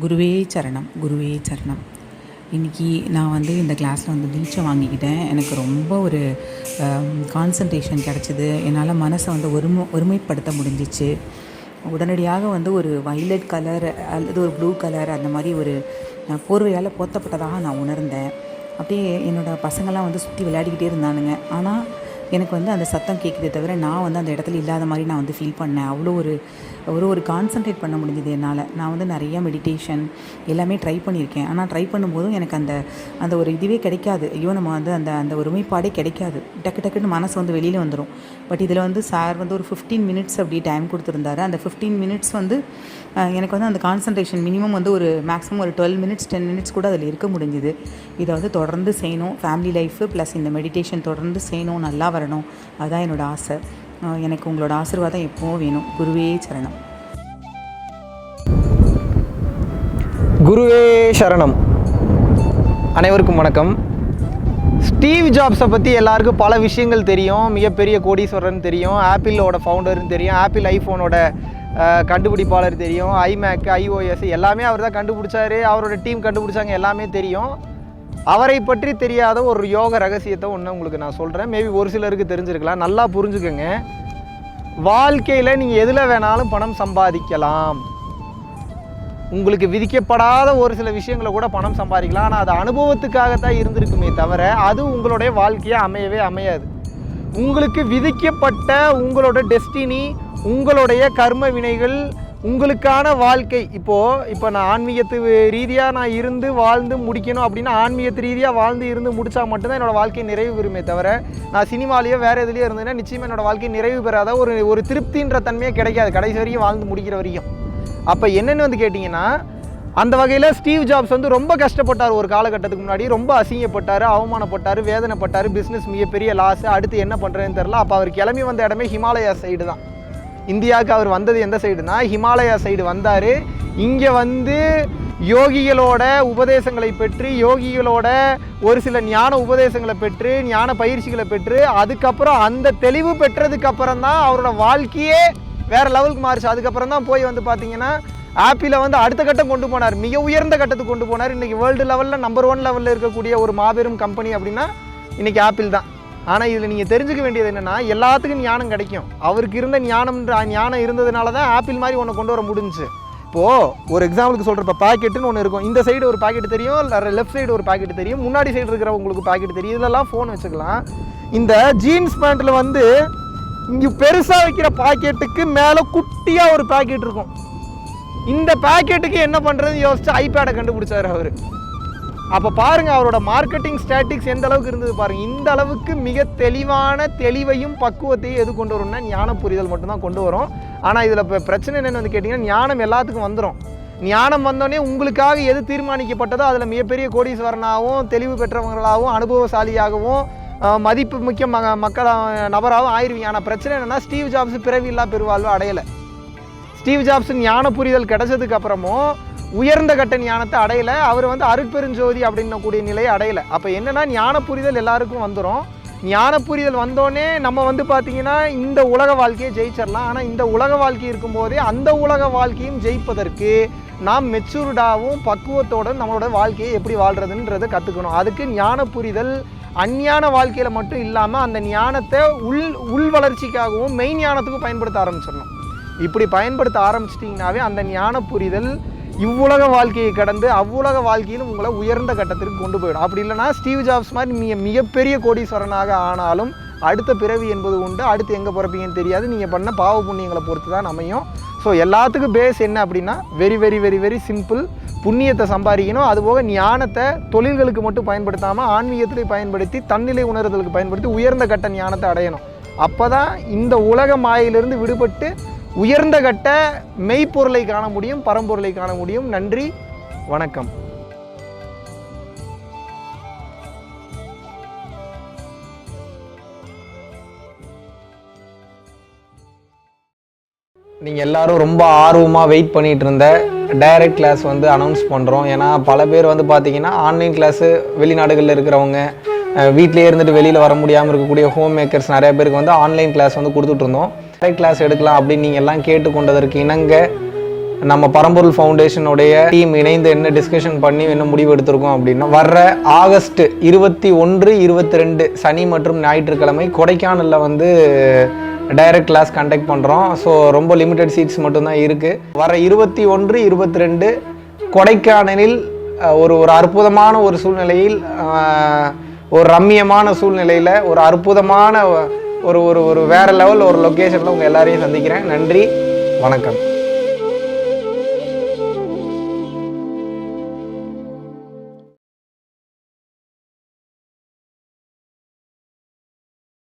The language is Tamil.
குருவே சரணம், குருவே சரணம். இன்றைக்கி நான் இந்த கிளாஸில் தீட்சை வாங்கிக்கிட்டேன். எனக்கு ரொம்ப ஒரு கான்சன்ட்ரேஷன் கிடச்சிது. என்னால் மனசை ஒருமைப்படுத்த முடிஞ்சிச்சு. உடனடியாக ஒரு வயலட் கலர் அல்லது ஒரு ப்ளூ கலர் அந்த மாதிரி ஒரு போர்வையால் போர்த்தப்பட்டதாக நான் உணர்ந்தேன். அப்படியே என்னோடய பசங்கள்லாம் சுற்றி விளையாடிக்கிட்டே இருந்தானுங்க. ஆனால் எனக்கு அந்த சத்தம் கேட்குதே தவிர நான் அந்த இடத்துல இல்லாத மாதிரி நான் ஃபீல் பண்ணேன். அவ்வளோ ஒரு கான்சன்ட்ரேட் பண்ண முடிஞ்சது என்னால். நான் நிறையா மெடிடேஷன் எல்லாமே ட்ரை பண்ணியிருக்கேன். ஆனால் ட்ரை பண்ணும்போதும் எனக்கு அந்த ஒரு இதுவே கிடைக்காது. ஐயோ நம்ம அந்த ஒருமைப்பாடே கிடைக்காது. டக்குன்னு மனசு வெளியில் வந்துடும். பட் இதில் சார் ஒரு 15 மினிட்ஸ் அப்படி டைம் கொடுத்துருந்தாரு. அந்த 15 மினிட்ஸ் எனக்கு அந்த கான்சன்ட்ரேஷன் மினிமம் ஒரு மேக்ஸிமம் ஒரு 12 மினிட்ஸ் 10 மினிட்ஸ் கூட அதில் இருக்க முடிஞ்சுது. இதை தொடர்ந்து செய்யணும். ஃபேமிலி லைஃபு ப்ளஸ் இந்த மெடிடேஷன் தொடர்ந்து செய்யணும், நல்லா வரணும். அதுதான் என்னோடய ஆசை. எனக்கு உங்களோட ஆசீர்வாதம் எப்போவும் வேணும். குருவே சரணம். குருவே சரணம். அனைவருக்கும் வணக்கம். ஸ்டீவ் ஜாப்ஸை பற்றி எல்லாருக்கும் பல விஷயங்கள் தெரியும். மிகப்பெரிய கோடீஸ்வரன் தெரியும், ஆப்பிளோட ஃபவுண்டர்னு தெரியும், ஆப்பிள் ஐஃபோனோட கண்டுபிடிப்பாளர் தெரியும், ஐமேக் iOS எல்லாமே அவர் தான் கண்டுபிடிச்சாரு, அவரோட டீம் கண்டுபிடிச்சாங்க, எல்லாமே தெரியும். அவரை பற்றி தெரியாத ஒரு யோக ரகசியத்தை ஒன்று உங்களுக்கு நான் சொல்கிறேன். மேபி ஒரு சிலருக்கு தெரிஞ்சிருக்கலாம். நல்லா புரிஞ்சுக்கோங்க. வாழ்க்கையில் நீங்கள் எதில் வேணாலும் பணம் சம்பாதிக்கலாம். உங்களுக்கு விதிக்கப்படாத ஒரு சில விஷயங்களை கூட பணம் சம்பாதிக்கலாம். ஆனால் அது அனுபவத்துக்காகத்தான் இருந்திருக்குமே தவிர அது உங்களுடைய வாழ்க்கையை அமையவே அமையாது. உங்களுக்கு விதிக்கப்பட்ட உங்களோட டெஸ்டினி, உங்களுடைய கர்ம வினைகள், உங்களுக்கான வாழ்க்கை. இப்போ நான் ஆன்மீகத்து ரீதியாக நான் இருந்து வாழ்ந்து முடிக்கணும் அப்படின்னா ஆன்மீகத்து ரீதியாக வாழ்ந்து இருந்து முடித்தா மட்டும்தான் என்னோடய வாழ்க்கை நிறைவு பெறுமே தவிர நான் சினிமாலேயோ வேறு எதுலேயோ இருந்தேன்னா நிச்சயமாக என்னோடய வாழ்க்கை நிறைவு பெறாத ஒரு திருப்தின்ற தன்மையே கிடைக்காது கடைசி வரைக்கும் வாழ்ந்து முடிக்கிற வரைக்கும். அப்போ என்னென்னு கேட்டிங்கன்னா, அந்த வகையில் ஸ்டீவ் ஜாப்ஸ் ரொம்ப கஷ்டப்பட்டார். ஒரு காலகட்டத்துக்கு முன்னாடி ரொம்ப அசிங்கப்பட்டார், அவமானப்பட்டார், வேதனைப்பட்டார். பிஸ்னஸ் மிகப்பெரிய லாஸ். அடுத்து என்ன பண்ணுறதுன்னு தெரில. அப்போ அவர் கிளம்பி வந்த இடமே ஹிமாலயா சைடு தான். இந்தியாவுக்கு அவர் வந்தது எந்த சைடுனா ஹிமாலயா சைடு வந்தார். இங்கே யோகிகளோட உபதேசங்களை பெற்று, யோகிகளோட ஒரு சில ஞான உபதேசங்களை பெற்று, ஞான பயிற்சிகளை பெற்று, அதுக்கப்புறம் அந்த தெளிவு பெற்றதுக்கப்புறம் தான் அவரோட வாழ்க்கையே வேறு லெவலுக்கு மாறிச்சு. அதுக்கப்புறம் தான் போய் பார்த்தீங்கன்னா ஆப்பிளை அடுத்த கட்டம் கொண்டு போனார். மிக உயர்ந்த கட்டத்துக்கு கொண்டு போனார். இன்றைக்கி வேர்ல்டு லெவலில் நம்பர் 1 லெவலில் இருக்கக்கூடிய ஒரு மாபெரும் கம்பெனி அப்படின்னா இன்றைக்கி ஆப்பிள் தான். ஆனால் இதில் நீங்கள் தெரிஞ்சுக்க வேண்டியது என்னென்னா, எல்லாத்துக்கும் ஞானம் கிடைக்கும். அவருக்கு இருந்த ஞானம் இருந்ததுனால தான் ஆப்பிள் மாதிரி ஒன்று கொண்டு வர முடிஞ்சிச்சு. இப்போது ஒரு எக்ஸாம்பிளுக்கு சொல்கிறப்ப பாக்கெட்டுன்னு ஒன்று இருக்கும். இந்த சைடு ஒரு பாக்கெட் தெரியும், லெஃப்ட் சைடு ஒரு பாக்கெட் தெரியும், முன்னாடி சைடு இருக்கிறவங்களுக்கு பாக்கெட் தெரியும். இதெல்லாம் ஃபோன் வச்சுக்கலாம். இந்த ஜீன்ஸ் பேண்ட்டில் இங்கே பெருசாக வைக்கிற பாக்கெட்டுக்கு மேலே குட்டியாக ஒரு பாக்கெட் இருக்கும். இந்த பாக்கெட்டுக்கு என்ன பண்ணுறதுன்னு யோசிச்சு ஐபேடை கண்டுபிடிச்சார் அவர். அப்போ பாருங்கள் அவரோட மார்க்கெட்டிங் ஸ்ட்ராட்டஜிக்ஸ் எந்த அளவுக்கு இருந்தது பாருங்கள். இந்த அளவுக்கு மிக தெளிவையும் பக்குவத்தையும் எது கொண்டு வரும்னா ஞான புரிதல் மட்டும்தான் கொண்டு வரும். ஆனால் இதில் இப்போ பிரச்சனை என்னென்னு கேட்டிங்கன்னா, ஞானம் எல்லாத்துக்கும் வந்துடும். ஞானம் வந்தோடனே உங்களுக்காக எது தீர்மானிக்கப்பட்டதோ அதில் மிகப்பெரிய கோடீஸ்வரனாகவும் தெளிவு பெற்றவங்களாகவும் அனுபவசாலியாகவும் மதிப்பு முக்கிய நபராகவும் ஆயிடுவீங்க. ஆனால் பிரச்சனை என்னென்னா, ஸ்டீவ் ஜாப்ஸ் பிறவி இல்லா பெருவாழ்வு அடையலை. ஸ்டீவ் ஜாப்ஸ் ஞான புரிதல் கிடைச்சதுக்கு அப்புறமும் உயர்ந்த கட்ட ஞானத்தை அடையலை. அவர் அருட்பெருஞ்சோதி அப்படின்னக்கூடிய நிலையை அடையலை. அப்போ என்னென்னா, ஞான புரிதல் எல்லாருக்கும் வந்துடும். ஞான புரிதல் வந்தோடனே நம்ம பார்த்திங்கன்னா இந்த உலக வாழ்க்கையை ஜெயிச்சிடலாம். ஆனால் இந்த உலக வாழ்க்கை இருக்கும்போதே அந்த உலக வாழ்க்கையும் ஜெயிப்பதற்கு நாம் மெச்சூர்டாகவும் பக்குவத்தோடு நம்மளோட வாழ்க்கையை எப்படி வாழ்கிறதுன்றதை கற்றுக்கணும். அதுக்கு ஞான புரிதல் அஞ்ஞான வாழ்க்கையில் மட்டும் இல்லாமல் அந்த ஞானத்தை உள் வளர்ச்சிக்காகவும் மெய் ஞானத்துக்கும் பயன்படுத்த ஆரம்பிச்சிடணும். இப்படி பயன்படுத்த ஆரம்பிச்சிட்டிங்கனாவே அந்த ஞான புரிதல் இவ்வுலக வாழ்க்கையை கடந்து அவ்வுலக வாழ்க்கையிலும் உங்களை உயர்ந்த கட்டத்திற்கு கொண்டு போயிடும். அப்படி இல்லைனா ஸ்டீவ் ஜாப்ஸ் மாதிரி மிகப்பெரிய கோடீஸ்வரனாக ஆனாலும் அடுத்த பிறவி என்பது உண்டு. அடுத்து எங்கே பிறப்பீங்கன்னு தெரியாது. நீங்கள் பண்ண பாவ புண்ணியங்களை பொறுத்து தான் அமையும். ஸோ எல்லாத்துக்கும் பேஸ் என்ன அப்படின்னா, very very very very simple. புண்ணியத்தை சம்பாதிக்கணும். அதுபோக ஞானத்தை தொழில்களுக்கு மட்டும் பயன்படுத்தாமல் ஆன்மீகத்திலே பயன்படுத்தி தன்னிலை உணர்தலுக்கு பயன்படுத்தி உயர்ந்த கட்ட ஞானத்தை அடையணும். அப்போ தான் இந்த உலக மாயிலிருந்து விடுபட்டு உயர்ந்த கட்ட மெய்ப்பொருளை காண முடியும், பரம்பொருளை காண முடியும். நன்றி, வணக்கம். நீங்கள் எல்லோரும் ரொம்ப ஆர்வமாக வெயிட் பண்ணிகிட்டு இருந்த டைரக்ட் கிளாஸ் அனௌன்ஸ் பண்ணுறோம். ஏன்னா பல பேர் பார்த்தீங்கன்னா ஆன்லைன் கிளாஸு வெளிநாடுகளில் இருக்கிறவங்க, வீட்டிலே இருந்துட்டு வெளியில் வர முடியாமல் இருக்கக்கூடிய ஹோம் மேக்கர்ஸ் நிறைய பேருக்கு ஆன்லைன் கிளாஸ் கொடுத்துட்ருந்தோம். டைரக்ட் கிளாஸ் எடுக்கலாம் அப்படின்னு நீங்கள் எல்லாம் கேட்டுக்கொண்டதற்கு இணங்க நம்ம பரம்பொருள் ஃபவுண்டேஷனுடைய டீம் இணைந்து என்ன டிஸ்கஷன் பண்ணி என்ன முடிவு எடுத்திருக்கோம் அப்படின்னா, வர்ற ஆகஸ்ட் 21, 22 சனி மற்றும் ஞாயிற்றுக்கிழமை கொடைக்கானலில் வந்து டைரக்ட் கிளாஸ் கண்டக்ட் பண்ணுறோம். ஸோ ரொம்ப லிமிடெட் சீட்ஸ் மட்டும்தான் இருக்குது. வர 21, 22 கொடைக்கானலில் ஒரு அற்புதமான ஒரு சூழ்நிலையில், ஒரு ரம்மியமான சூழ்நிலையில், ஒரு அற்புதமான ஒரு வேறு லெவல் ஒரு லொக்கேஷனில் உங்கள் எல்லாரையும் சந்திக்கிறேன். நன்றி, வணக்கம்.